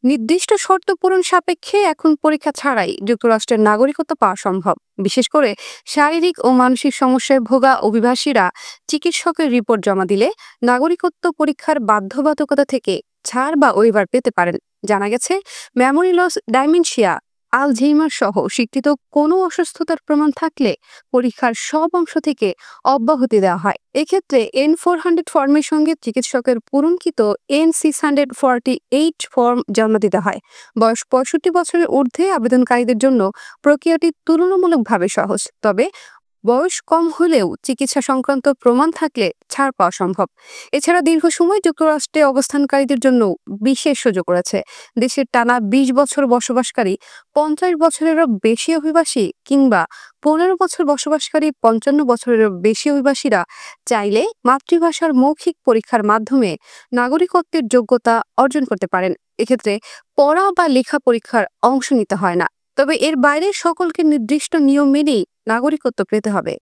নির্দিষ্ট শর্ত পূরণ সাপেক্ষে এখন পরীক্ষা ছাড়াই যুক্তরাষ্ট্রের নাগরিকত্ব পাওয়া সম্ভব। বিশেষ করে শারীরিক ও মানসিক সমস্যায় ভোগা অভিবাসীরা চিকিৎসকের রিপোর্ট জমা দিলে নাগরিকত্ব পরীক্ষার বাধ্যবাধকতা থেকে ছাড় বা ওয়েভার পেতে পারেন। জানা গেছে, মেমোরি লস, ডাইমেনশিয়া, আলঝেইমার সহ স্বীকৃত কোনো অসুস্থতার প্রমাণ থাকলে পরীক্ষার সব অংশ থেকে অব্যাহতি দেওয়া হয়। এক্ষেত্রে N-400 ফর্মের সঙ্গে চিকিৎসকের পূরণকৃত N-648 ফর্ম জমা দিতে হয়। বয়স 65 বছরের ঊর্ধ্বে আবেদনকারীদের জন্য প্রক্রিয়াটি তুলনামূলকভাবে সহজ, তবে বয়স কম হলেও চিকিৎসা সংক্রান্ত প্রমাণ থাকলে ছাড় পাওয়া সম্ভব। এছাড়া দীর্ঘ সময় যুক্তরাষ্ট্রে অবস্থানকারীদের জন্য বিশেষ সুযোগ রয়েছে। দেশের টানা 20 বছর বসবাসকারী 50 বছরেরও বেশি অভিবাসী কিংবা 15 বছর বসবাসকারী 55 বছরেরও বেশি অভিবাসীরা চাইলে মাতৃভাষার মৌখিক পরীক্ষার মাধ্যমে নাগরিকত্বের যোগ্যতা অর্জন করতে পারেন। এক্ষেত্রে পড়া বা লেখা পরীক্ষার অংশ নিতে হয় না, তবে এর বাইরে সকলকে নির্দিষ্ট নিয়ম মেনেই নাগরিকত্ব পেতে হবে।